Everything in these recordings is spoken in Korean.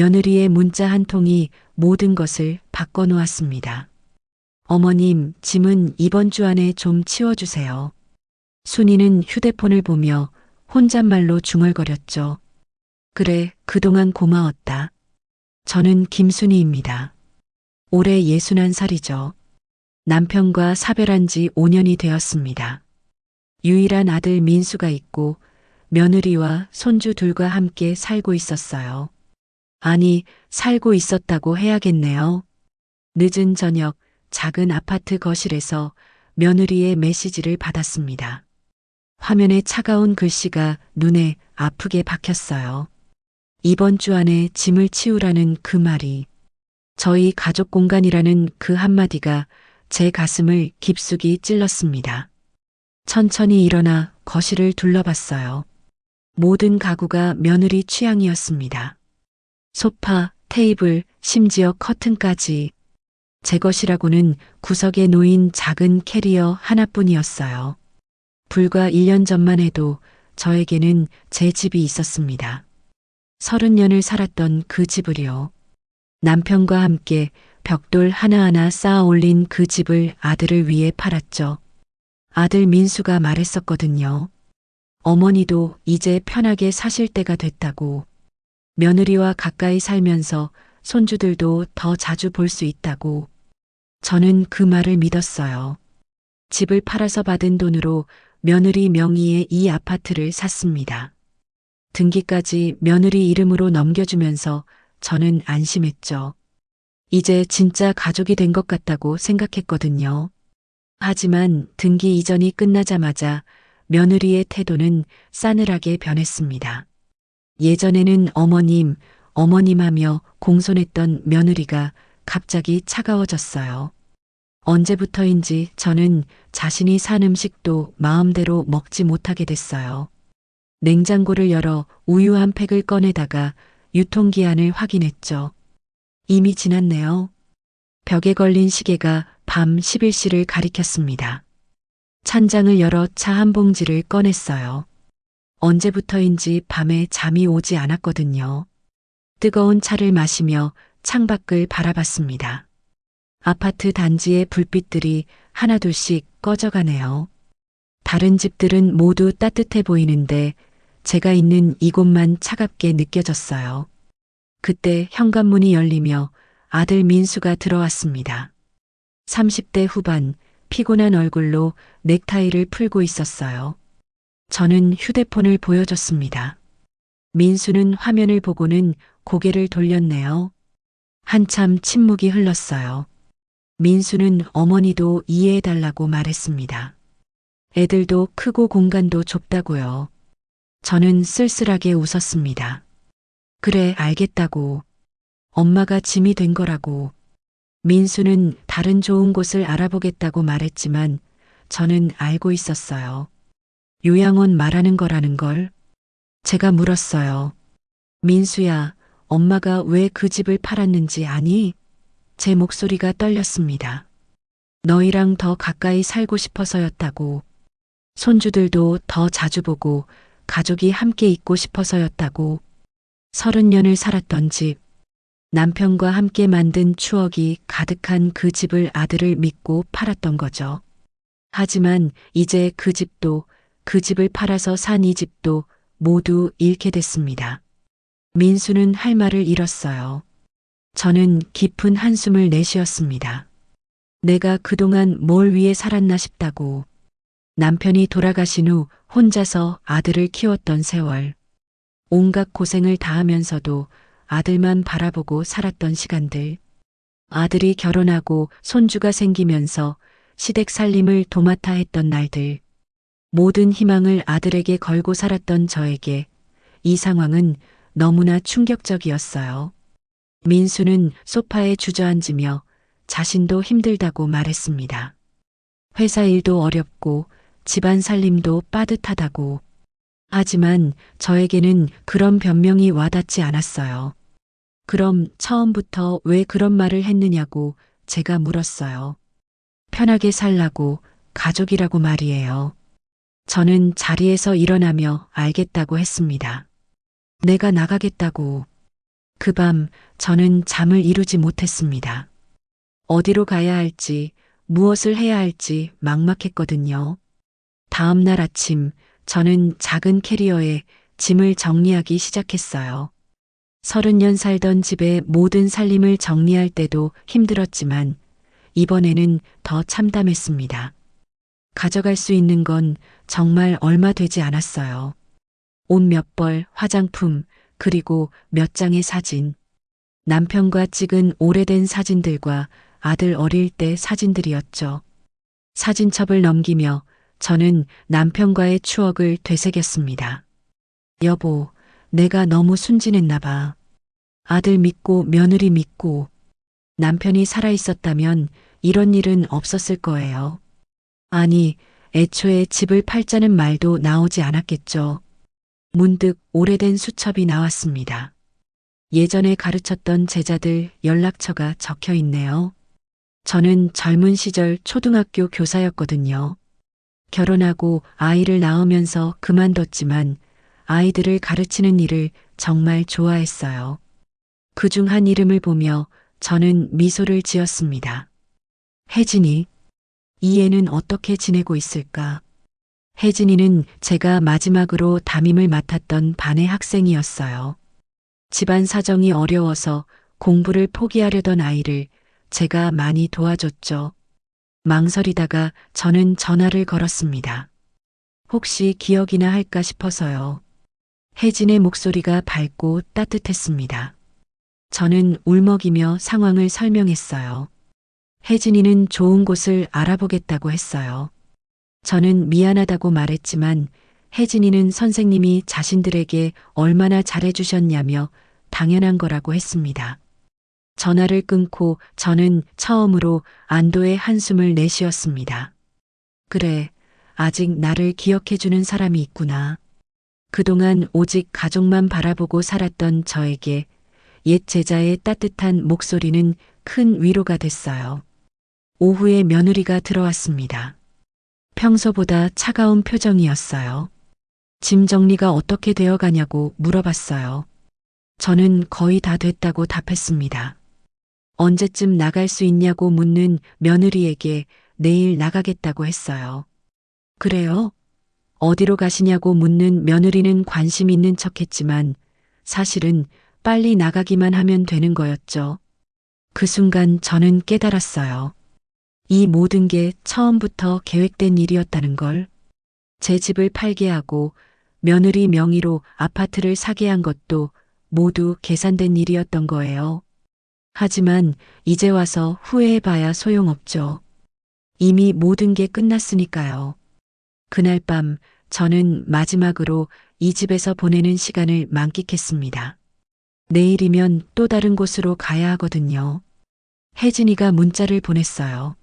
며느리의 문자 한 통이 모든 것을 바꿔놓았습니다. 어머님, 짐은 이번 주 안에 좀 치워주세요. 순이는 휴대폰을 보며 혼잣말로 중얼거렸죠. 그래, 그동안 고마웠다. 저는 김순이입니다. 올해 61살이죠. 남편과 사별한 지 5년이 되었습니다. 유일한 아들 민수가 있고 며느리와 손주 둘과 함께 살고 있었어요. 아니, 살고 있었다고 해야겠네요. 늦은 저녁 작은 아파트 거실에서 며느리의 메시지를 받았습니다. 화면에 차가운 글씨가 눈에 아프게 박혔어요. 이번 주 안에 짐을 치우라는 그 말이, 저희 가족 공간이라는 그 한마디가 제 가슴을 깊숙이 찔렀습니다. 천천히 일어나 거실을 둘러봤어요. 모든 가구가 며느리 취향이었습니다. 소파, 테이블, 심지어 커튼까지. 제 것이라고는 구석에 놓인 작은 캐리어 하나뿐이었어요. 불과 1년 전만 해도 저에게는 제 집이 있었습니다. 30년을 살았던 그 집을요. 남편과 함께 벽돌 하나하나 쌓아 올린 그 집을 아들을 위해 팔았죠. 아들 민수가 말했었거든요. 어머니도 이제 편하게 사실 때가 됐다고. 며느리와 가까이 살면서 손주들도 더 자주 볼 수 있다고. 저는 그 말을 믿었어요. 집을 팔아서 받은 돈으로 며느리 명의의 이 아파트를 샀습니다. 등기까지 며느리 이름으로 넘겨주면서 저는 안심했죠. 이제 진짜 가족이 된 것 같다고 생각했거든요. 하지만 등기 이전이 끝나자마자 며느리의 태도는 싸늘하게 변했습니다. 예전에는 어머님, 어머님 하며 공손했던 며느리가 갑자기 차가워졌어요. 언제부터인지 저는 자신이 산 음식도 마음대로 먹지 못하게 됐어요. 냉장고를 열어 우유 한 팩을 꺼내다가 유통기한을 확인했죠. 이미 지났네요. 벽에 걸린 시계가 밤 11시를 가리켰습니다. 찬장을 열어 차 한 봉지를 꺼냈어요. 언제부터인지 밤에 잠이 오지 않았거든요. 뜨거운 차를 마시며 창밖을 바라봤습니다. 아파트 단지의 불빛들이 하나둘씩 꺼져가네요. 다른 집들은 모두 따뜻해 보이는데 제가 있는 이곳만 차갑게 느껴졌어요. 그때 현관문이 열리며 아들 민수가 들어왔습니다. 30대 후반, 피곤한 얼굴로 넥타이를 풀고 있었어요. 저는 휴대폰을 보여줬습니다. 민수는 화면을 보고는 고개를 돌렸네요. 한참 침묵이 흘렀어요. 민수는 어머니도 이해해달라고 말했습니다. 애들도 크고 공간도 좁다고요. 저는 쓸쓸하게 웃었습니다. 그래, 알겠다고. 엄마가 짐이 된 거라고. 민수는 다른 좋은 곳을 알아보겠다고 말했지만 저는 알고 있었어요. 요양원 말하는 거라는 걸. 제가 물었어요. 민수야, 엄마가 왜 그 집을 팔았는지 아니? 제 목소리가 떨렸습니다. 너희랑 더 가까이 살고 싶어서였다고. 손주들도 더 자주 보고 가족이 함께 있고 싶어서였다고. 30년을 살았던 집, 남편과 함께 만든 추억이 가득한 그 집을 아들을 믿고 팔았던 거죠. 하지만 이제 그 집도, 그 집을 팔아서 산 이 집도 모두 잃게 됐습니다. 민수는 할 말을 잃었어요. 저는 깊은 한숨을 내쉬었습니다. 내가 그동안 뭘 위해 살았나 싶다고. 남편이 돌아가신 후 혼자서 아들을 키웠던 세월. 온갖 고생을 다하면서도 아들만 바라보고 살았던 시간들. 아들이 결혼하고 손주가 생기면서 시댁 살림을 도맡아 했던 날들. 모든 희망을 아들에게 걸고 살았던 저에게 이 상황은 너무나 충격적이었어요. 민수는 소파에 주저앉으며 자신도 힘들다고 말했습니다. 회사 일도 어렵고 집안 살림도 빠듯하다고. 하지만 저에게는 그런 변명이 와닿지 않았어요. 그럼 처음부터 왜 그런 말을 했느냐고 제가 물었어요. 편하게 살라고, 가족이라고 말이에요. 저는 자리에서 일어나며 알겠다고 했습니다. 내가 나가겠다고. 그 밤 저는 잠을 이루지 못했습니다. 어디로 가야 할지, 무엇을 해야 할지 막막했거든요. 다음 날 아침 저는 작은 캐리어에 짐을 정리하기 시작했어요. 30년 살던 집의 모든 살림을 정리할 때도 힘들었지만 이번에는 더 참담했습니다. 가져갈 수 있는 건 정말 얼마 되지 않았어요. 옷 몇 벌, 화장품, 그리고 몇 장의 사진. 남편과 찍은 오래된 사진들과 아들 어릴 때 사진들이었죠. 사진첩을 넘기며 저는 남편과의 추억을 되새겼습니다. 여보, 내가 너무 순진했나 봐. 아들 믿고 며느리 믿고 남편이 살아있었다면 이런 일은 없었을 거예요. 아니, 애초에 집을 팔자는 말도 나오지 않았겠죠. 문득 오래된 수첩이 나왔습니다. 예전에 가르쳤던 제자들 연락처가 적혀 있네요. 저는 젊은 시절 초등학교 교사였거든요. 결혼하고 아이를 낳으면서 그만뒀지만 아이들을 가르치는 일을 정말 좋아했어요. 그중 한 이름을 보며 저는 미소를 지었습니다. 혜진이, 이 애는 어떻게 지내고 있을까? 혜진이는 제가 마지막으로 담임을 맡았던 반의 학생이었어요. 집안 사정이 어려워서 공부를 포기하려던 아이를 제가 많이 도와줬죠. 망설이다가 저는 전화를 걸었습니다. 혹시 기억이나 할까 싶어서요. 혜진의 목소리가 밝고 따뜻했습니다. 저는 울먹이며 상황을 설명했어요. 혜진이는 좋은 곳을 알아보겠다고 했어요. 저는 미안하다고 말했지만 혜진이는 선생님이 자신들에게 얼마나 잘해주셨냐며 당연한 거라고 했습니다. 전화를 끊고 저는 처음으로 안도의 한숨을 내쉬었습니다. 그래, 아직 나를 기억해주는 사람이 있구나. 그동안 오직 가족만 바라보고 살았던 저에게 옛 제자의 따뜻한 목소리는 큰 위로가 됐어요. 오후에 며느리가 들어왔습니다. 평소보다 차가운 표정이었어요. 짐 정리가 어떻게 되어 가냐고 물어봤어요. 저는 거의 다 됐다고 답했습니다. 언제쯤 나갈 수 있냐고 묻는 며느리에게 내일 나가겠다고 했어요. 그래요? 어디로 가시냐고 묻는 며느리는 관심 있는 척했지만 사실은 빨리 나가기만 하면 되는 거였죠. 그 순간 저는 깨달았어요. 이 모든 게 처음부터 계획된 일이었다는 걸. 제 집을 팔게 하고 며느리 명의로 아파트를 사게 한 것도 모두 계산된 일이었던 거예요. 하지만 이제 와서 후회해봐야 소용없죠. 이미 모든 게 끝났으니까요. 그날 밤 저는 마지막으로 이 집에서 보내는 시간을 만끽했습니다. 내일이면 또 다른 곳으로 가야 하거든요. 혜진이가 문자를 보냈어요.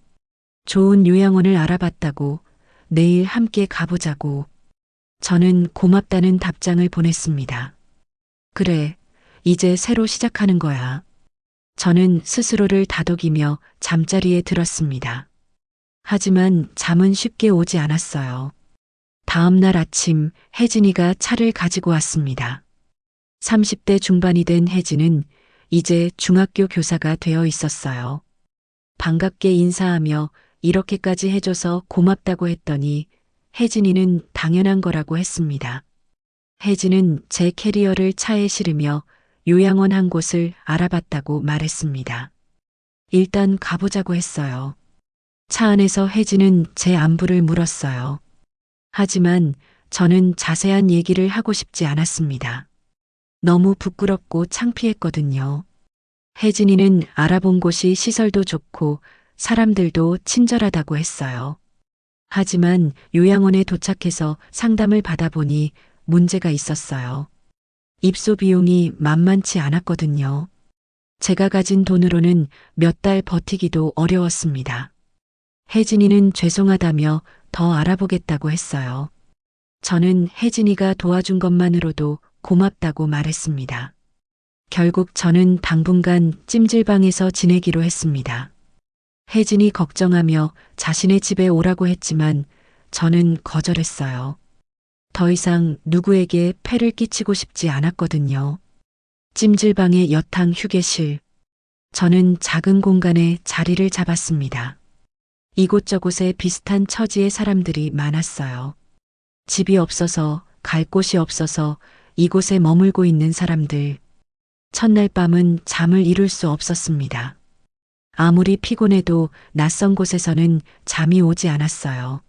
좋은 요양원을 알아봤다고, 내일 함께 가보자고. 저는 고맙다는 답장을 보냈습니다. 그래, 이제 새로 시작하는 거야. 저는 스스로를 다독이며 잠자리에 들었습니다. 하지만 잠은 쉽게 오지 않았어요. 다음 날 아침 혜진이가 차를 가지고 왔습니다. 30대 중반이 된 혜진은 이제 중학교 교사가 되어 있었어요. 반갑게 인사하며 이렇게까지 해줘서 고맙다고 했더니 혜진이는 당연한 거라고 했습니다. 혜진은 제 캐리어를 차에 실으며 요양원 한 곳을 알아봤다고 말했습니다. 일단 가보자고 했어요. 차 안에서 혜진은 제 안부를 물었어요. 하지만 저는 자세한 얘기를 하고 싶지 않았습니다. 너무 부끄럽고 창피했거든요. 혜진이는 알아본 곳이 시설도 좋고 사람들도 친절하다고 했어요. 하지만 요양원에 도착해서 상담을 받아보니 문제가 있었어요. 입소 비용이 만만치 않았거든요. 제가 가진 돈으로는 몇 달 버티기도 어려웠습니다. 혜진이는 죄송하다며 더 알아보겠다고 했어요. 저는 혜진이가 도와준 것만으로도 고맙다고 말했습니다. 결국 저는 당분간 찜질방에서 지내기로 했습니다. 혜진이 걱정하며 자신의 집에 오라고 했지만 저는 거절했어요. 더 이상 누구에게 폐를 끼치고 싶지 않았거든요. 찜질방의 여탕 휴게실. 저는 작은 공간에 자리를 잡았습니다. 이곳저곳에 비슷한 처지의 사람들이 많았어요. 집이 없어서, 갈 곳이 없어서 이곳에 머물고 있는 사람들. 첫날 밤은 잠을 이룰 수 없었습니다. 아무리 피곤해도 낯선 곳에서는 잠이 오지 않았어요.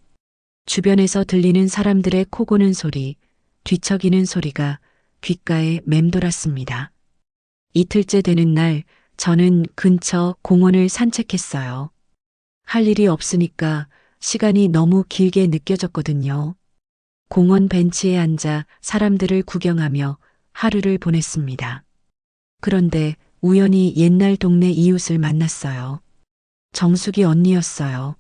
주변에서 들리는 사람들의 코 고는 소리, 뒤척이는 소리가 귓가에 맴돌았습니다. 이틀째 되는 날 저는 근처 공원을 산책했어요. 할 일이 없으니까 시간이 너무 길게 느껴졌거든요. 공원 벤치에 앉아 사람들을 구경하며 하루를 보냈습니다. 그런데 우연히 옛날 동네 이웃을 만났어요. 정숙이 언니였어요.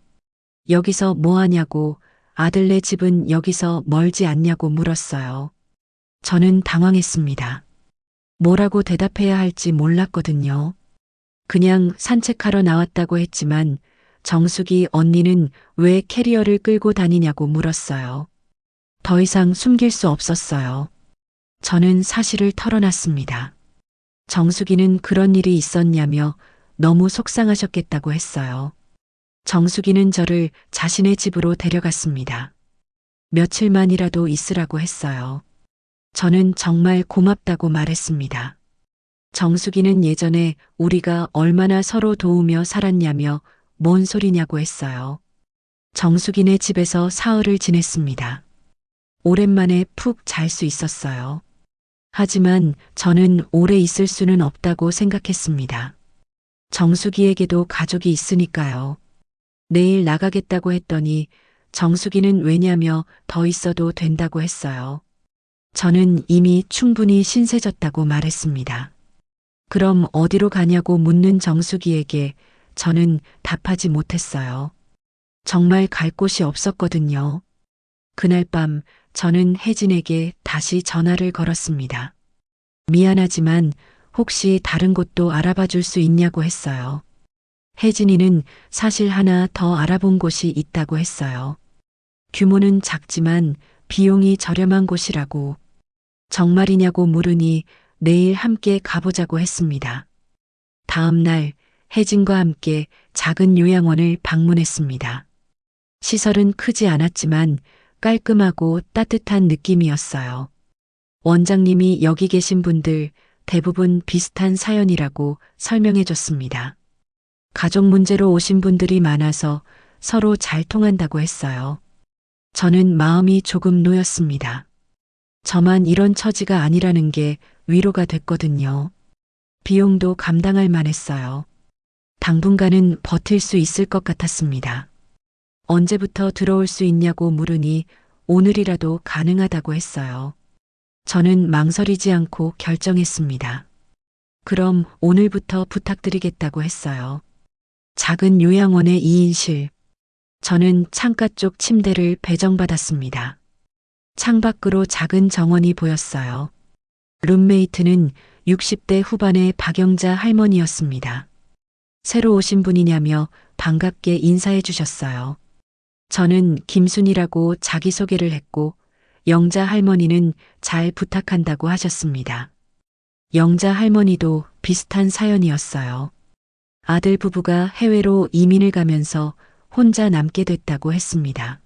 여기서 뭐 하냐고, 아들네 집은 여기서 멀지 않냐고 물었어요. 저는 당황했습니다. 뭐라고 대답해야 할지 몰랐거든요. 그냥 산책하러 나왔다고 했지만 정숙이 언니는 왜 캐리어를 끌고 다니냐고 물었어요. 더 이상 숨길 수 없었어요. 저는 사실을 털어놨습니다. 정숙이는 그런 일이 있었냐며 너무 속상하셨겠다고 했어요. 정숙이는 저를 자신의 집으로 데려갔습니다. 며칠만이라도 있으라고 했어요. 저는 정말 고맙다고 말했습니다. 정숙이는 예전에 우리가 얼마나 서로 도우며 살았냐며 뭔 소리냐고 했어요. 정숙이네 집에서 사흘을 지냈습니다. 오랜만에 푹 잘 수 있었어요. 하지만 저는 오래 있을 수는 없다고 생각했습니다. 정숙이에게도 가족이 있으니까요. 내일 나가겠다고 했더니 정숙이는 왜냐며 더 있어도 된다고 했어요. 저는 이미 충분히 신세졌다고 말했습니다. 그럼 어디로 가냐고 묻는 정숙이에게 저는 답하지 못했어요. 정말 갈 곳이 없었거든요. 그날 밤 저는 혜진에게 다시 전화를 걸었습니다. 미안하지만 혹시 다른 곳도 알아봐 줄 수 있냐고 했어요. 혜진이는 사실 하나 더 알아본 곳이 있다고 했어요. 규모는 작지만 비용이 저렴한 곳이라고. 정말이냐고 물으니 내일 함께 가보자고 했습니다. 다음 날 혜진과 함께 작은 요양원을 방문했습니다. 시설은 크지 않았지만 깔끔하고 따뜻한 느낌이었어요. 원장님이 여기 계신 분들 대부분 비슷한 사연이라고 설명해 줬습니다. 가족 문제로 오신 분들이 많아서 서로 잘 통한다고 했어요. 저는 마음이 조금 놓였습니다. 저만 이런 처지가 아니라는 게 위로가 됐거든요. 비용도 감당할 만했어요. 당분간은 버틸 수 있을 것 같았습니다. 언제부터 들어올 수 있냐고 물으니 오늘이라도 가능하다고 했어요. 저는 망설이지 않고 결정했습니다. 그럼 오늘부터 부탁드리겠다고 했어요. 작은 요양원의 2인실. 저는 창가 쪽 침대를 배정받았습니다. 창밖으로 작은 정원이 보였어요. 룸메이트는 60대 후반의 박영자 할머니였습니다. 새로 오신 분이냐며 반갑게 인사해 주셨어요. 저는 김순이라고 자기소개를 했고 영자 할머니는 잘 부탁한다고 하셨습니다. 영자 할머니도 비슷한 사연이었어요. 아들 부부가 해외로 이민을 가면서 혼자 남게 됐다고 했습니다.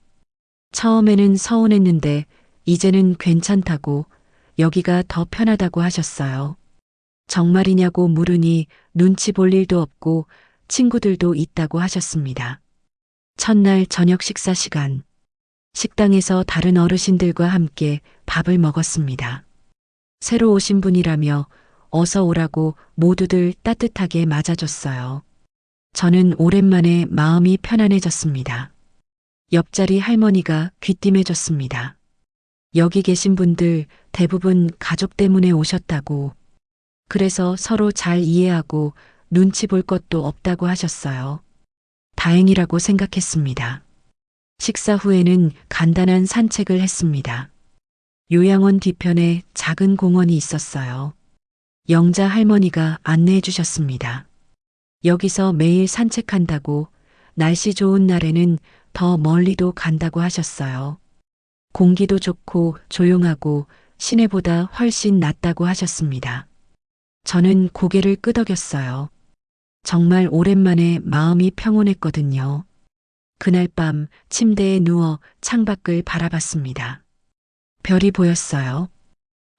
처음에는 서운했는데 이제는 괜찮다고 여기가 더 편하다고 하셨어요. 정말이냐고 물으니 눈치 볼 일도 없고 친구들도 있다고 하셨습니다. 첫날 저녁 식사 시간. 식당에서 다른 어르신들과 함께 밥을 먹었습니다. 새로 오신 분이라며 어서 오라고 모두들 따뜻하게 맞아줬어요. 저는 오랜만에 마음이 편안해졌습니다. 옆자리 할머니가 귀띔해줬습니다. 여기 계신 분들 대부분 가족 때문에 오셨다고. 그래서 서로 잘 이해하고 눈치 볼 것도 없다고 하셨어요. 다행이라고 생각했습니다. 식사 후에는 간단한 산책을 했습니다. 요양원 뒤편에 작은 공원이 있었어요. 영자 할머니가 안내해 주셨습니다. 여기서 매일 산책한다고, 날씨 좋은 날에는 더 멀리도 간다고 하셨어요. 공기도 좋고 조용하고 시내보다 훨씬 낫다고 하셨습니다. 저는 고개를 끄덕였어요. 정말 오랜만에 마음이 평온했거든요. 그날 밤 침대에 누워 창밖을 바라봤습니다. 별이 보였어요.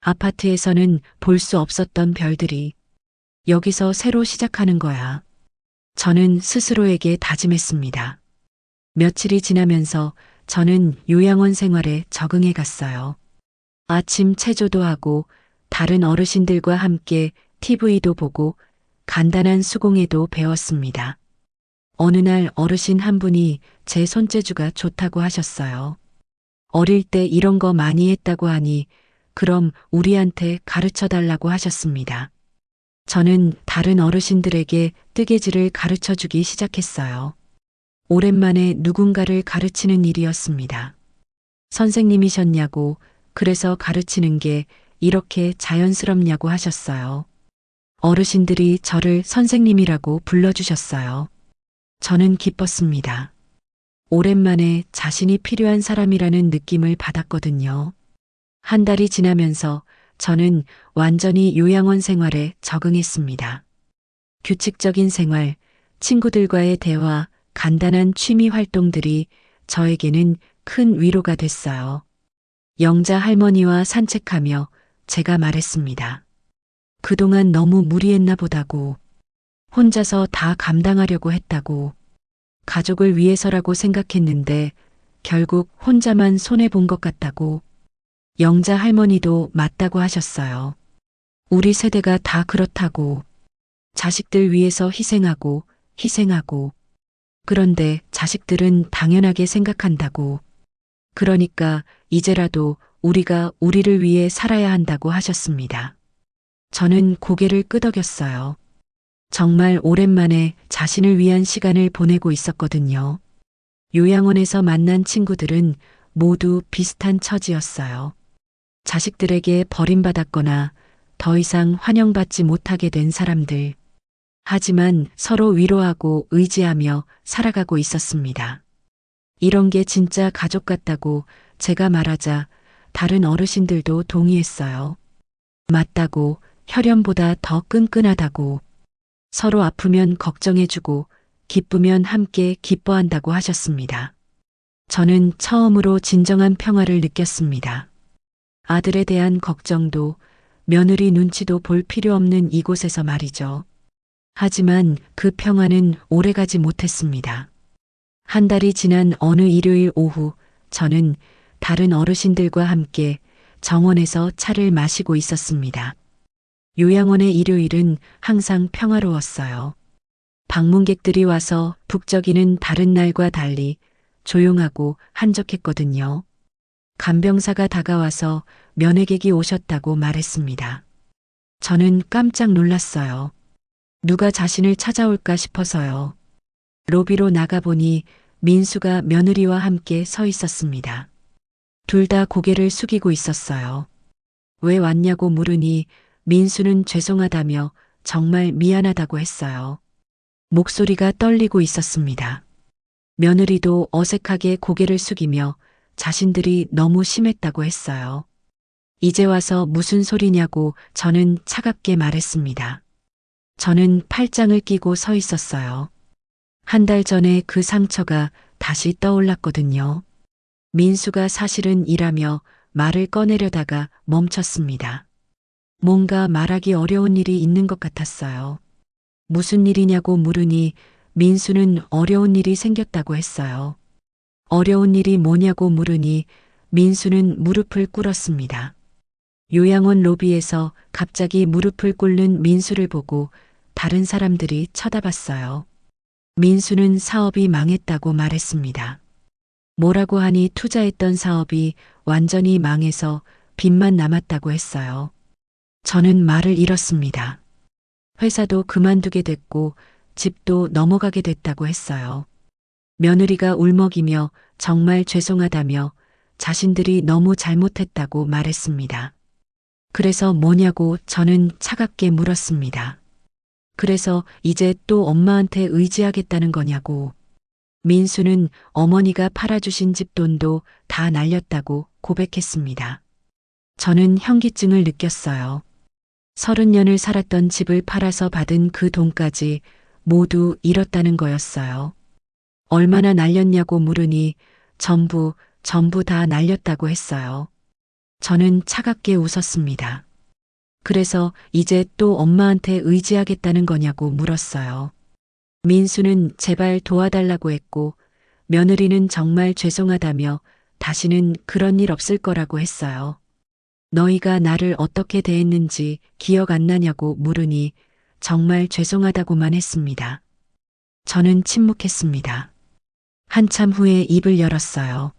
아파트에서는 볼 수 없었던 별들이 여기서 새로 시작하는 거야. 저는 스스로에게 다짐했습니다. 며칠이 지나면서 저는 요양원 생활에 적응해 갔어요. 아침 체조도 하고 다른 어르신들과 함께 TV도 보고 간단한 수공예도 배웠습니다. 어느 날 어르신 한 분이 제 손재주가 좋다고 하셨어요. 어릴 때 이런 거 많이 했다고 하니 그럼 우리한테 가르쳐 달라고 하셨습니다. 저는 다른 어르신들에게 뜨개질을 가르쳐 주기 시작했어요. 오랜만에 누군가를 가르치는 일이었습니다. 선생님이셨냐고, 그래서 가르치는 게 이렇게 자연스럽냐고 하셨어요. 어르신들이 저를 선생님이라고 불러주셨어요. 저는 기뻤습니다. 오랜만에 자신이 필요한 사람이라는 느낌을 받았거든요. 한 달이 지나면서 저는 완전히 요양원 생활에 적응했습니다. 규칙적인 생활, 친구들과의 대화, 간단한 취미 활동들이 저에게는 큰 위로가 됐어요. 영자 할머니와 산책하며 제가 말했습니다. 그동안 너무 무리했나 보다고, 혼자서 다 감당하려고 했다고, 가족을 위해서라고 생각했는데 결국 혼자만 손해본 것 같다고. 영자 할머니도 맞다고 하셨어요. 우리 세대가 다 그렇다고. 자식들 위해서 희생하고, 희생하고. 그런데 자식들은 당연하게 생각한다고. 그러니까 이제라도 우리가 우리를 위해 살아야 한다고 하셨습니다. 저는 고개를 끄덕였어요. 정말 오랜만에 자신을 위한 시간을 보내고 있었거든요. 요양원에서 만난 친구들은 모두 비슷한 처지였어요. 자식들에게 버림받았거나 더 이상 환영받지 못하게 된 사람들. 하지만 서로 위로하고 의지하며 살아가고 있었습니다. 이런 게 진짜 가족 같다고 제가 말하자 다른 어르신들도 동의했어요. 맞다고, 혈연보다 더 끈끈하다고, 서로 아프면 걱정해주고 기쁘면 함께 기뻐한다고 하셨습니다. 저는 처음으로 진정한 평화를 느꼈습니다. 아들에 대한 걱정도 며느리 눈치도 볼 필요 없는 이곳에서 말이죠. 하지만 그 평화는 오래가지 못했습니다. 한 달이 지난 어느 일요일 오후 저는 다른 어르신들과 함께 정원에서 차를 마시고 있었습니다. 요양원의 일요일은 항상 평화로웠어요. 방문객들이 와서 북적이는 다른 날과 달리 조용하고 한적했거든요. 간병사가 다가와서 면회객이 오셨다고 말했습니다. 저는 깜짝 놀랐어요. 누가 자신을 찾아올까 싶어서요. 로비로 나가보니 민수가 며느리와 함께 서 있었습니다. 둘 다 고개를 숙이고 있었어요. 왜 왔냐고 물으니 민수는 죄송하다며 정말 미안하다고 했어요. 목소리가 떨리고 있었습니다. 며느리도 어색하게 고개를 숙이며 자신들이 너무 심했다고 했어요. 이제 와서 무슨 소리냐고 저는 차갑게 말했습니다. 저는 팔짱을 끼고 서 있었어요. 한 달 전에 그 상처가 다시 떠올랐거든요. 민수가 사실은 이라며 말을 꺼내려다가 멈췄습니다. 뭔가 말하기 어려운 일이 있는 것 같았어요. 무슨 일이냐고 물으니 민수는 어려운 일이 생겼다고 했어요. 어려운 일이 뭐냐고 물으니 민수는 무릎을 꿇었습니다. 요양원 로비에서 갑자기 무릎을 꿇는 민수를 보고 다른 사람들이 쳐다봤어요. 민수는 사업이 망했다고 말했습니다. 뭐라고 하니 투자했던 사업이 완전히 망해서 빚만 남았다고 했어요. 저는 말을 잃었습니다. 회사도 그만두게 됐고 집도 넘어가게 됐다고 했어요. 며느리가 울먹이며 정말 죄송하다며 자신들이 너무 잘못했다고 말했습니다. 그래서 뭐냐고 저는 차갑게 물었습니다. 그래서 이제 또 엄마한테 의지하겠다는 거냐고. 민수는 어머니가 팔아주신 집 돈도 다 날렸다고 고백했습니다. 저는 현기증을 느꼈어요. 30년을 살았던 집을 팔아서 받은 그 돈까지 모두 잃었다는 거였어요. 얼마나 날렸냐고 물으니 전부 다 날렸다고 했어요. 저는 차갑게 웃었습니다. 그래서 이제 또 엄마한테 의지하겠다는 거냐고 물었어요. 민수는 제발 도와달라고 했고 며느리는 정말 죄송하다며 다시는 그런 일 없을 거라고 했어요. 너희가 나를 어떻게 대했는지 기억 안 나냐고 물으니 정말 죄송하다고만 했습니다. 저는 침묵했습니다. 한참 후에 입을 열었어요.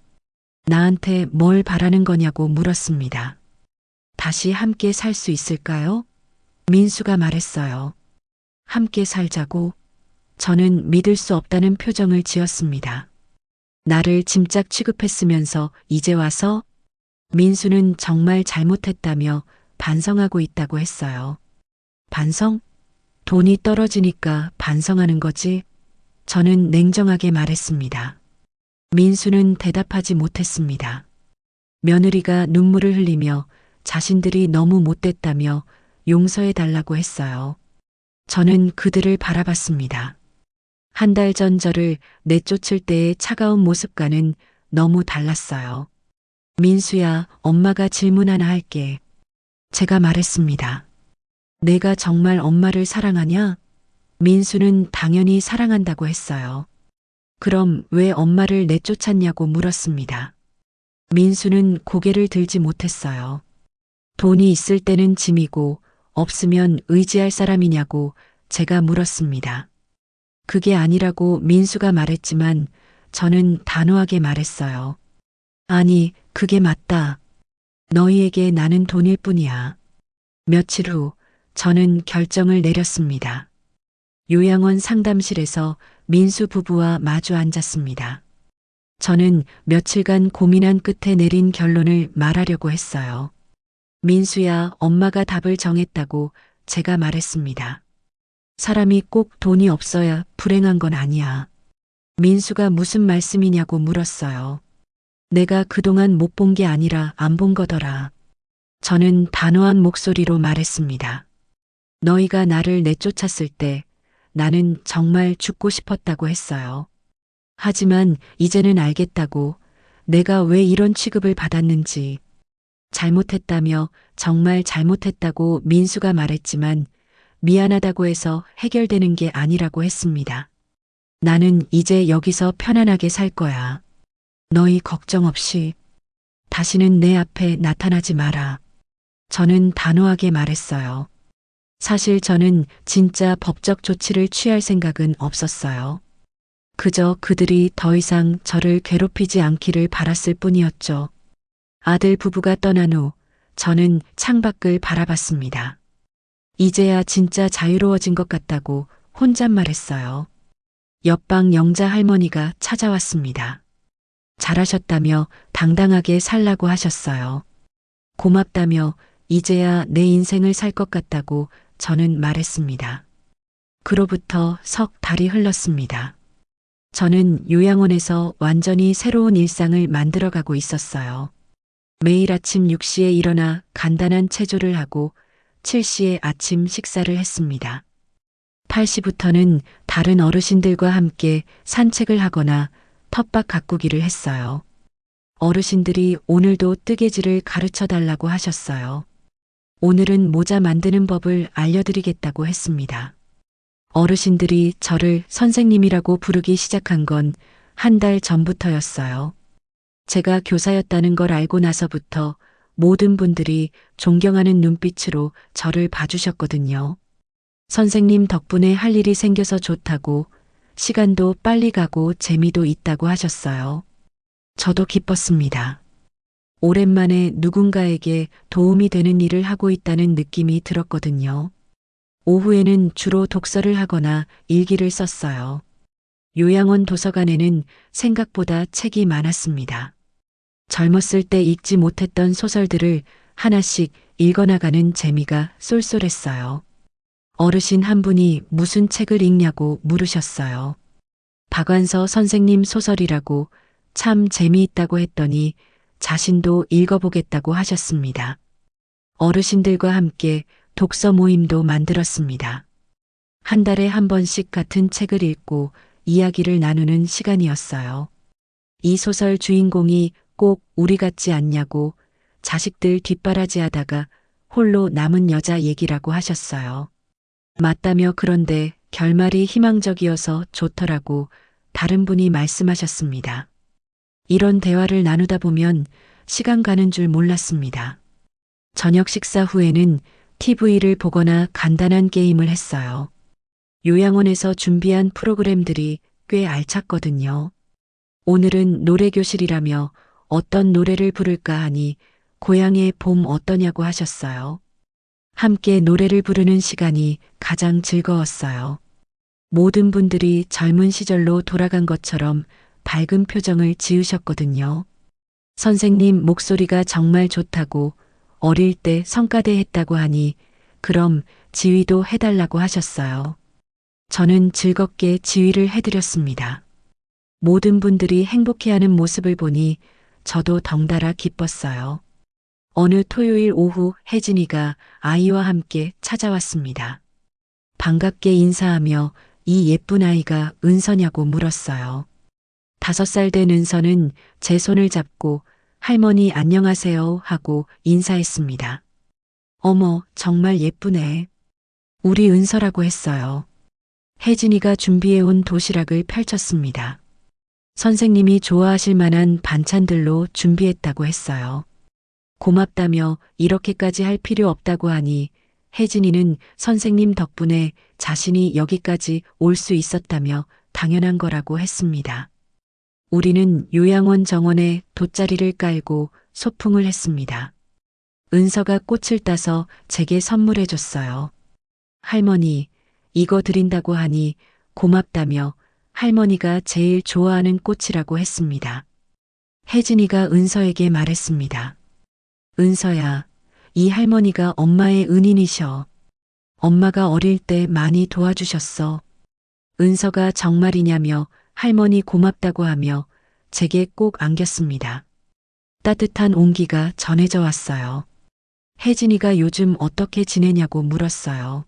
나한테 뭘 바라는 거냐고 물었습니다. 다시 함께 살 수 있을까요? 민수가 말했어요. 함께 살자고. 저는 믿을 수 없다는 표정을 지었습니다. 나를 짐짝 취급했으면서 이제 와서? 민수는 정말 잘못했다며 반성하고 있다고 했어요. 반성? 돈이 떨어지니까 반성하는 거지? 저는 냉정하게 말했습니다. 민수는 대답하지 못했습니다. 며느리가 눈물을 흘리며 자신들이 너무 못됐다며 용서해 달라고 했어요. 저는 그들을 바라봤습니다. 한 달 전 저를 내쫓을 때의 차가운 모습과는 너무 달랐어요. 민수야, 엄마가 질문 하나 할게. 제가 말했습니다. 내가 정말 엄마를 사랑하냐? 민수는 당연히 사랑한다고 했어요. 그럼 왜 엄마를 내쫓았냐고 물었습니다. 민수는 고개를 들지 못했어요. 돈이 있을 때는 짐이고 없으면 의지할 사람이냐고 제가 물었습니다. 그게 아니라고 민수가 말했지만 저는 단호하게 말했어요. 아니, 그게 맞다. 너희에게 나는 돈일 뿐이야. 며칠 후 저는 결정을 내렸습니다. 요양원 상담실에서 민수 부부와 마주 앉았습니다. 저는 며칠간 고민한 끝에 내린 결론을 말하려고 했어요. 민수야, 엄마가 답을 정했다고 제가 말했습니다. 사람이 꼭 돈이 없어야 불행한 건 아니야. 민수가 무슨 말씀이냐고 물었어요. 내가 그동안 못 본 게 아니라 안 본 거더라. 저는 단호한 목소리로 말했습니다. 너희가 나를 내쫓았을 때 나는 정말 죽고 싶었다고 했어요. 하지만 이제는 알겠다고, 내가 왜 이런 취급을 받았는지. 잘못했다며 정말 잘못했다고 민수가 말했지만 미안하다고 해서 해결되는 게 아니라고 했습니다. 나는 이제 여기서 편안하게 살 거야. 너희 걱정 없이. 다시는 내 앞에 나타나지 마라. 저는 단호하게 말했어요. 사실 저는 진짜 법적 조치를 취할 생각은 없었어요. 그저 그들이 더 이상 저를 괴롭히지 않기를 바랐을 뿐이었죠. 아들 부부가 떠난 후 저는 창밖을 바라봤습니다. 이제야 진짜 자유로워진 것 같다고 혼잣말했어요. 옆방 영자 할머니가 찾아왔습니다. 잘하셨다며 당당하게 살라고 하셨어요. 고맙다며 이제야 내 인생을 살 것 같다고 저는 말했습니다. 그로부터 석 달이 흘렀습니다. 저는 요양원에서 완전히 새로운 일상을 만들어가고 있었어요. 매일 아침 6시에 일어나 간단한 체조를 하고 7시에 아침 식사를 했습니다. 8시부터는 다른 어르신들과 함께 산책을 하거나 텃밭 가꾸기를 했어요. 어르신들이 오늘도 뜨개질을 가르쳐 달라고 하셨어요. 오늘은 모자 만드는 법을 알려드리겠다고 했습니다. 어르신들이 저를 선생님이라고 부르기 시작한 건 한 달 전부터였어요. 제가 교사였다는 걸 알고 나서부터 모든 분들이 존경하는 눈빛으로 저를 봐주셨거든요. 선생님 덕분에 할 일이 생겨서 좋다고, 시간도 빨리 가고 재미도 있다고 하셨어요. 저도 기뻤습니다. 오랜만에 누군가에게 도움이 되는 일을 하고 있다는 느낌이 들었거든요. 오후에는 주로 독서를 하거나 일기를 썼어요. 요양원 도서관에는 생각보다 책이 많았습니다. 젊었을 때 읽지 못했던 소설들을 하나씩 읽어나가는 재미가 쏠쏠했어요. 어르신 한 분이 무슨 책을 읽냐고 물으셨어요. 박완서 선생님 소설이라고, 참 재미있다고 했더니 자신도 읽어보겠다고 하셨습니다. 어르신들과 함께 독서 모임도 만들었습니다. 한 달에 한 번씩 같은 책을 읽고 이야기를 나누는 시간이었어요. 이 소설 주인공이 꼭 우리 같지 않냐고 자식들 뒷바라지하다가 홀로 남은 여자 얘기라고 하셨어요. 맞다며 그런데 결말이 희망적이어서 좋더라고 다른 분이 말씀하셨습니다. 이런 대화를 나누다 보면 시간 가는 줄 몰랐습니다. 저녁 식사 후에는 TV를 보거나 간단한 게임을 했어요. 요양원에서 준비한 프로그램들이 꽤 알찼거든요. 오늘은 노래교실이라며 어떤 노래를 부를까 하니 고향의 봄 어떠냐고 하셨어요. 함께 노래를 부르는 시간이 가장 즐거웠어요. 모든 분들이 젊은 시절로 돌아간 것처럼 밝은 표정을 지으셨거든요. 선생님 목소리가 정말 좋다고 어릴 때 성가대 했다고 하니 그럼 지휘도 해달라고 하셨어요. 저는 즐겁게 지휘를 해드렸습니다. 모든 분들이 행복해하는 모습을 보니 저도 덩달아 기뻤어요. 어느 토요일 오후 혜진이가 아이와 함께 찾아왔습니다. 반갑게 인사하며 이 예쁜 아이가 은서냐고 물었어요. 5살 된 은서는 제 손을 잡고 할머니 안녕하세요 하고 인사했습니다. 어머, 정말 예쁘네. 우리 은서라고 했어요. 혜진이가 준비해온 도시락을 펼쳤습니다. 선생님이 좋아하실 만한 반찬들로 준비했다고 했어요. 고맙다며 이렇게까지 할 필요 없다고 하니 혜진이는 선생님 덕분에 자신이 여기까지 올 수 있었다며 당연한 거라고 했습니다. 우리는 요양원 정원에 돗자리를 깔고 소풍을 했습니다. 은서가 꽃을 따서 제게 선물해 줬어요. 할머니, 이거 드린다고 하니 고맙다며 할머니가 제일 좋아하는 꽃이라고 했습니다. 혜진이가 은서에게 말했습니다. 은서야, 이 할머니가 엄마의 은인이셔. 엄마가 어릴 때 많이 도와주셨어. 은서가 정말이냐며 할머니 고맙다고 하며 제게 꼭 안겼습니다. 따뜻한 온기가 전해져 왔어요. 혜진이가 요즘 어떻게 지내냐고 물었어요.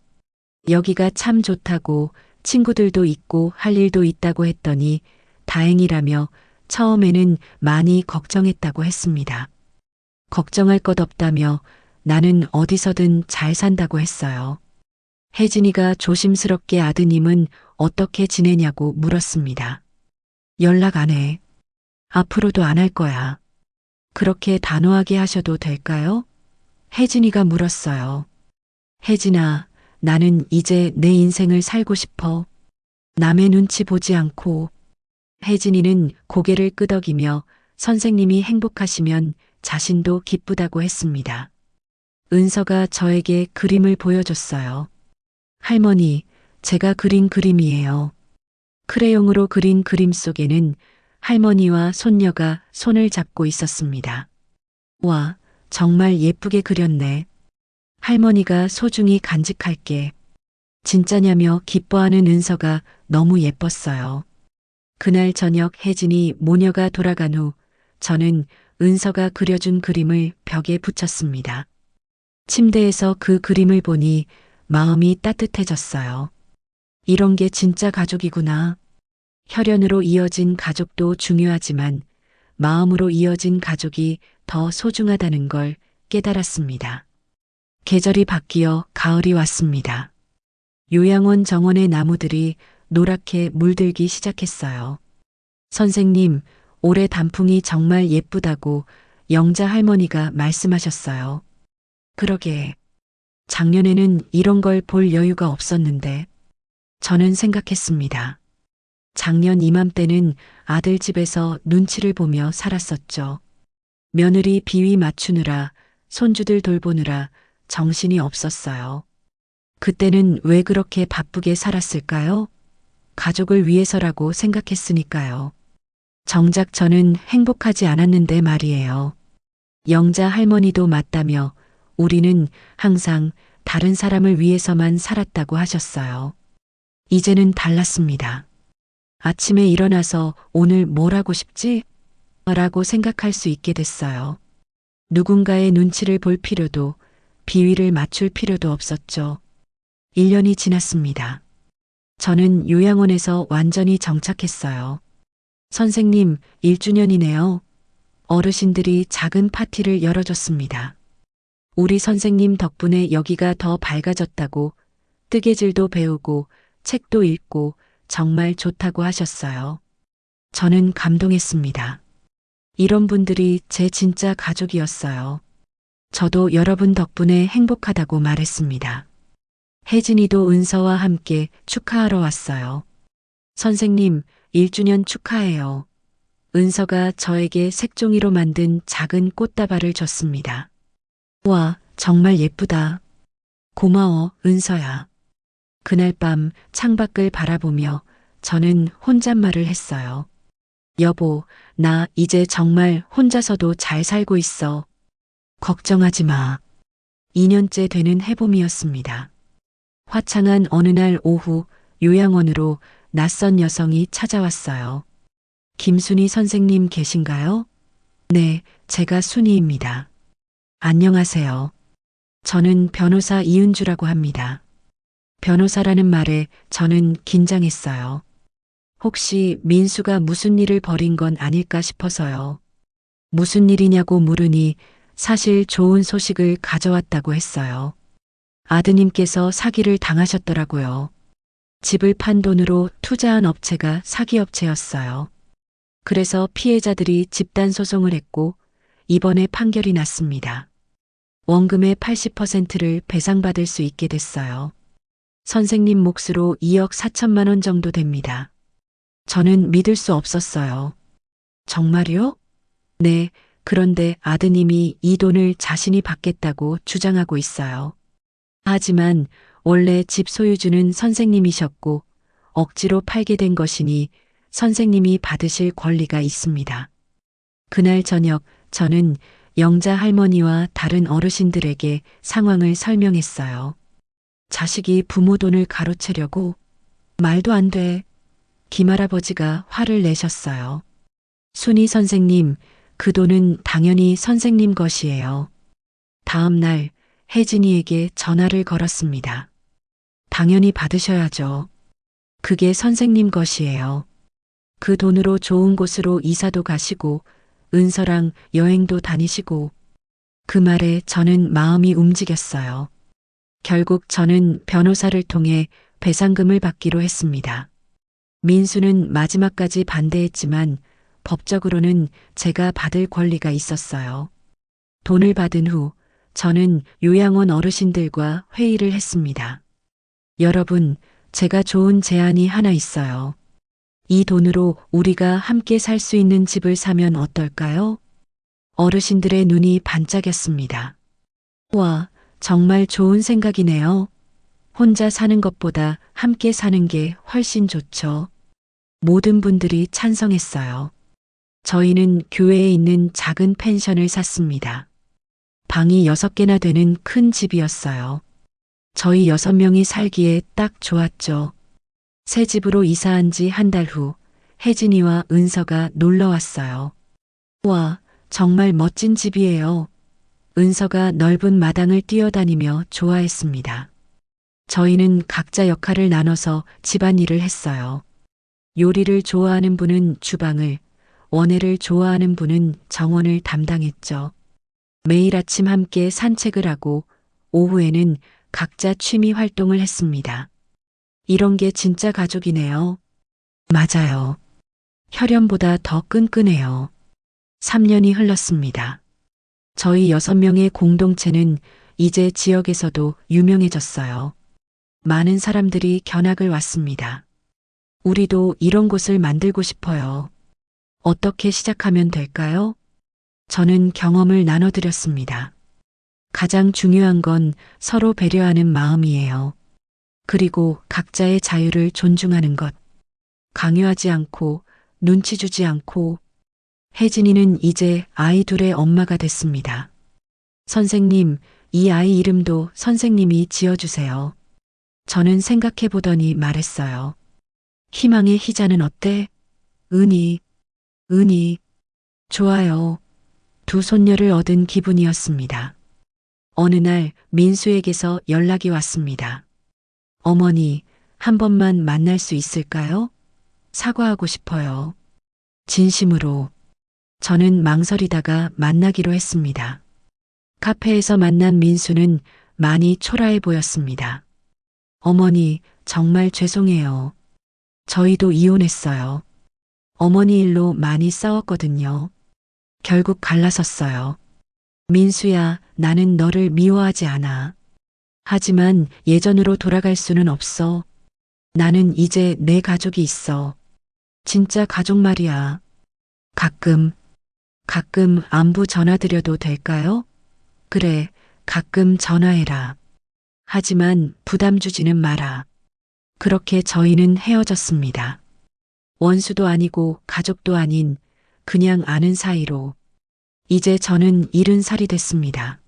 여기가 참 좋다고 친구들도 있고 할 일도 있다고 했더니 다행이라며 처음에는 많이 걱정했다고 했습니다. 걱정할 것 없다며 나는 어디서든 잘 산다고 했어요. 혜진이가 조심스럽게 아드님은 어떻게 지내냐고 물었습니다. 연락 안 해. 앞으로도 안 할 거야. 그렇게 단호하게 하셔도 될까요? 혜진이가 물었어요. 혜진아, 나는 이제 내 인생을 살고 싶어. 남의 눈치 보지 않고. 혜진이는 고개를 끄덕이며 선생님이 행복하시면 자신도 기쁘다고 했습니다. 은서가 저에게 그림을 보여줬어요. 할머니, 제가 그린 그림이에요. 크레용으로 그린 그림 속에는 할머니와 손녀가 손을 잡고 있었습니다. 와, 정말 예쁘게 그렸네. 할머니가 소중히 간직할게. 진짜냐며 기뻐하는 은서가 너무 예뻤어요. 그날 저녁 혜진이 모녀가 돌아간 후 저는 은서가 그려준 그림을 벽에 붙였습니다. 침대에서 그 그림을 보니 마음이 따뜻해졌어요. 이런 게 진짜 가족이구나. 혈연으로 이어진 가족도 중요하지만 마음으로 이어진 가족이 더 소중하다는 걸 깨달았습니다. 계절이 바뀌어 가을이 왔습니다. 요양원 정원의 나무들이 노랗게 물들기 시작했어요. 선생님, 올해 단풍이 정말 예쁘다고 영자 할머니가 말씀하셨어요. 그러게. 작년에는 이런 걸 볼 여유가 없었는데 저는 생각했습니다. 작년 이맘때는 아들 집에서 눈치를 보며 살았었죠. 며느리 비위 맞추느라 손주들 돌보느라 정신이 없었어요. 그때는 왜 그렇게 바쁘게 살았을까요? 가족을 위해서라고 생각했으니까요. 정작 저는 행복하지 않았는데 말이에요. 영자 할머니도 맞다며 우리는 항상 다른 사람을 위해서만 살았다고 하셨어요. 이제는 달랐습니다. 아침에 일어나서 오늘 뭘 하고 싶지? 라고 생각할 수 있게 됐어요. 누군가의 눈치를 볼 필요도 비위를 맞출 필요도 없었죠. 1년이 지났습니다. 저는 요양원에서 완전히 정착했어요. 선생님, 1주년이네요. 어르신들이 작은 파티를 열어줬습니다. 우리 선생님 덕분에 여기가 더 밝아졌다고, 뜨개질도 배우고 책도 읽고 정말 좋다고 하셨어요. 저는 감동했습니다. 이런 분들이 제 진짜 가족이었어요. 저도 여러분 덕분에 행복하다고 말했습니다. 혜진이도 은서와 함께 축하하러 왔어요. 선생님, 1주년 축하해요. 은서가 저에게 색종이로 만든 작은 꽃다발을 줬습니다. 와, 정말 예쁘다. 고마워, 은서야. 그날 밤 창밖을 바라보며 저는 혼잣말을 했어요. 여보, 나 이제 정말 혼자서도 잘 살고 있어. 걱정하지 마. 2년째 되는 해봄이었습니다. 화창한 어느 날 오후 요양원으로 낯선 여성이 찾아왔어요. 김순희 선생님 계신가요? 네, 제가 순희입니다. 안녕하세요. 저는 변호사 이은주라고 합니다. 변호사라는 말에 저는 긴장했어요. 혹시 민수가 무슨 일을 벌인 건 아닐까 싶어서요. 무슨 일이냐고 물으니 사실 좋은 소식을 가져왔다고 했어요. 아드님께서 사기를 당하셨더라고요. 집을 판 돈으로 투자한 업체가 사기 업체였어요. 그래서 피해자들이 집단 소송을 했고 이번에 판결이 났습니다. 원금의 80%를 배상받을 수 있게 됐어요. 선생님 몫으로 2억 4천만 원 정도 됩니다. 저는 믿을 수 없었어요. 정말요? 네, 그런데 아드님이 이 돈을 자신이 받겠다고 주장하고 있어요. 하지만 원래 집 소유주는 선생님이셨고 억지로 팔게 된 것이니 선생님이 받으실 권리가 있습니다. 그날 저녁 저는 영자 할머니와 다른 어르신들에게 상황을 설명했어요. 자식이 부모 돈을 가로채려고? 말도 안 돼. 김할아버지가 화를 내셨어요. 순희 선생님, 그 돈은 당연히 선생님 것이에요. 다음 날 혜진이에게 전화를 걸었습니다. 당연히 받으셔야죠. 그게 선생님 것이에요. 그 돈으로 좋은 곳으로 이사도 가시고 은서랑 여행도 다니시고 그 말에 저는 마음이 움직였어요. 결국 저는 변호사를 통해 배상금을 받기로 했습니다. 민수는 마지막까지 반대했지만 법적으로는 제가 받을 권리가 있었어요. 돈을 받은 후 저는 요양원 어르신들과 회의를 했습니다. 여러분, 제가 좋은 제안이 하나 있어요. 이 돈으로 우리가 함께 살 수 있는 집을 사면 어떨까요? 어르신들의 눈이 반짝였습니다. 와, 정말 좋은 생각이네요. 혼자 사는 것보다 함께 사는 게 훨씬 좋죠. 모든 분들이 찬성했어요. 저희는 교회에 있는 작은 펜션을 샀습니다. 방이 6개나 되는 큰 집이었어요. 저희 6명이 살기에 딱 좋았죠. 새 집으로 이사한 지 한 달 후 혜진이와 은서가 놀러 왔어요. 와, 정말 멋진 집이에요. 은서가 넓은 마당을 뛰어다니며 좋아했습니다. 저희는 각자 역할을 나눠서 집안일을 했어요. 요리를 좋아하는 분은 주방을, 원예를 좋아하는 분은 정원을 담당했죠. 매일 아침 함께 산책을 하고 오후에는 각자 취미 활동을 했습니다. 이런 게 진짜 가족이네요. 맞아요. 혈연보다 더 끈끈해요. 3년이 흘렀습니다. 저희 6명의 공동체는 이제 지역에서도 유명해졌어요. 많은 사람들이 견학을 왔습니다. 우리도 이런 곳을 만들고 싶어요. 어떻게 시작하면 될까요? 저는 경험을 나눠드렸습니다. 가장 중요한 건 서로 배려하는 마음이에요. 그리고 각자의 자유를 존중하는 것. 강요하지 않고 눈치 주지 않고. 혜진이는 이제 아이 둘의 엄마가 됐습니다. 선생님, 이 아이 이름도 선생님이 지어주세요. 저는 생각해 보더니 말했어요. 희망의 희자는 어때? 은희, 은희. 좋아요. 두 손녀를 얻은 기분이었습니다. 어느 날 민수에게서 연락이 왔습니다. 어머니, 한 번만 만날 수 있을까요? 사과하고 싶어요. 진심으로. 저는 망설이다가 만나기로 했습니다. 카페에서 만난 민수는 많이 초라해 보였습니다. 어머니, 정말 죄송해요. 저희도 이혼했어요. 어머니 일로 많이 싸웠거든요. 결국 갈라섰어요. 민수야, 나는 너를 미워하지 않아. 하지만 예전으로 돌아갈 수는 없어. 나는 이제 내 가족이 있어. 진짜 가족 말이야. 가끔 안부 전화드려도 될까요? 그래, 가끔 전화해라. 하지만 부담 주지는 마라. 그렇게 저희는 헤어졌습니다. 원수도 아니고 가족도 아닌 그냥 아는 사이로. 이제 저는 70살이 됐습니다.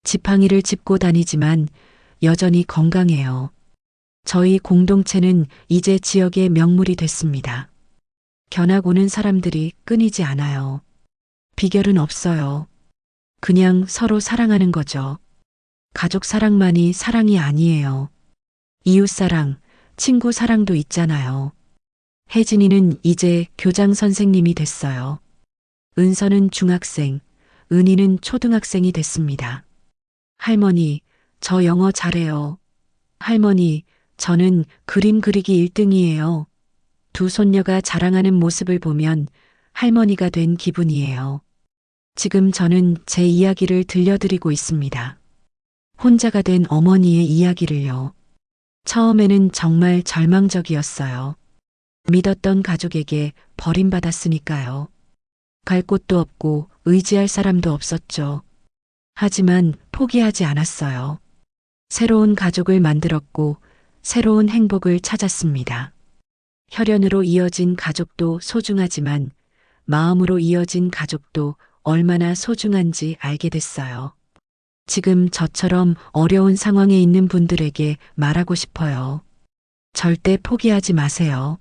지팡이를 짚고 다니지만 여전히 건강해요. 저희 공동체는 이제 지역의 명물이 됐습니다. 견학 오는 사람들이 끊이지 않아요. 비결은 없어요. 그냥 서로 사랑하는 거죠. 가족 사랑만이 사랑이 아니에요. 이웃 사랑, 친구 사랑도 있잖아요. 혜진이는 이제 교장 선생님이 됐어요. 은서는 중학생, 은희는 초등학생이 됐습니다. 할머니, 저 영어 잘해요. 할머니, 저는 그림 그리기 1등이에요. 두 손녀가 자랑하는 모습을 보면 할머니가 된 기분이에요. 지금 저는 제 이야기를 들려드리고 있습니다. 혼자가 된 어머니의 이야기를요. 처음에는 정말 절망적이었어요. 믿었던 가족에게 버림받았으니까요. 갈 곳도 없고 의지할 사람도 없었죠. 하지만 포기하지 않았어요. 새로운 가족을 만들었고 새로운 행복을 찾았습니다. 혈연으로 이어진 가족도 소중하지만 마음으로 이어진 가족도 얼마나 소중한지 알게 됐어요. 지금 저처럼 어려운 상황에 있는 분들에게 말하고 싶어요. 절대 포기하지 마세요.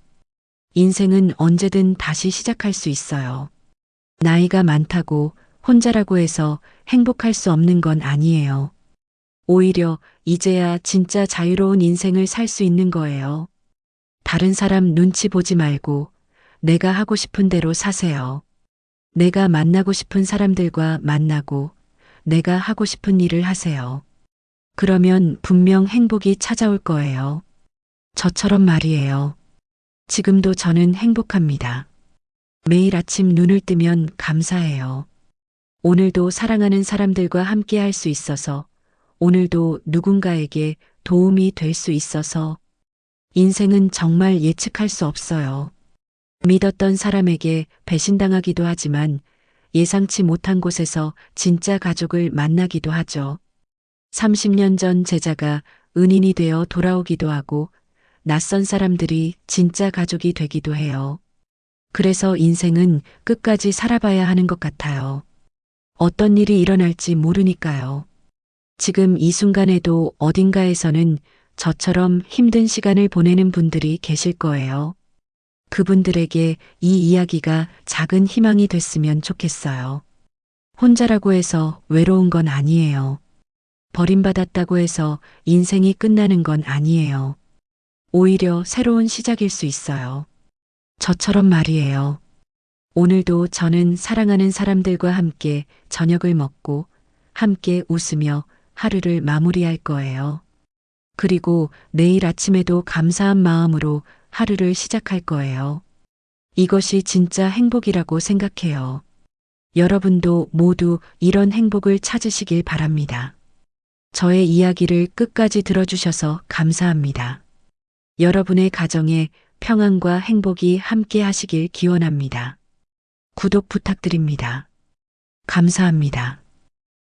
인생은 언제든 다시 시작할 수 있어요. 나이가 많다고 혼자라고 해서 행복할 수 없는 건 아니에요. 오히려 이제야 진짜 자유로운 인생을 살 수 있는 거예요. 다른 사람 눈치 보지 말고 내가 하고 싶은 대로 사세요. 내가 만나고 싶은 사람들과 만나고 내가 하고 싶은 일을 하세요. 그러면 분명 행복이 찾아올 거예요. 저처럼 말이에요. 지금도 저는 행복합니다. 매일 아침 눈을 뜨면 감사해요. 오늘도 사랑하는 사람들과 함께 할 수 있어서, 오늘도 누군가에게 도움이 될 수 있어서, 인생은 정말 예측할 수 없어요. 믿었던 사람에게 배신당하기도 하지만 예상치 못한 곳에서 진짜 가족을 만나기도 하죠. 30년 전 제자가 은인이 되어 돌아오기도 하고 낯선 사람들이 진짜 가족이 되기도 해요. 그래서 인생은 끝까지 살아봐야 하는 것 같아요. 어떤 일이 일어날지 모르니까요. 지금 이 순간에도 어딘가에서는 저처럼 힘든 시간을 보내는 분들이 계실 거예요. 그분들에게 이 이야기가 작은 희망이 됐으면 좋겠어요. 혼자라고 해서 외로운 건 아니에요. 버림받았다고 해서 인생이 끝나는 건 아니에요. 오히려 새로운 시작일 수 있어요. 저처럼 말이에요. 오늘도 저는 사랑하는 사람들과 함께 저녁을 먹고 함께 웃으며 하루를 마무리할 거예요. 그리고 내일 아침에도 감사한 마음으로 하루를 시작할 거예요. 이것이 진짜 행복이라고 생각해요. 여러분도 모두 이런 행복을 찾으시길 바랍니다. 저의 이야기를 끝까지 들어주셔서 감사합니다. 여러분의 가정에 평안과 행복이 함께 하시길 기원합니다. 구독 부탁드립니다. 감사합니다.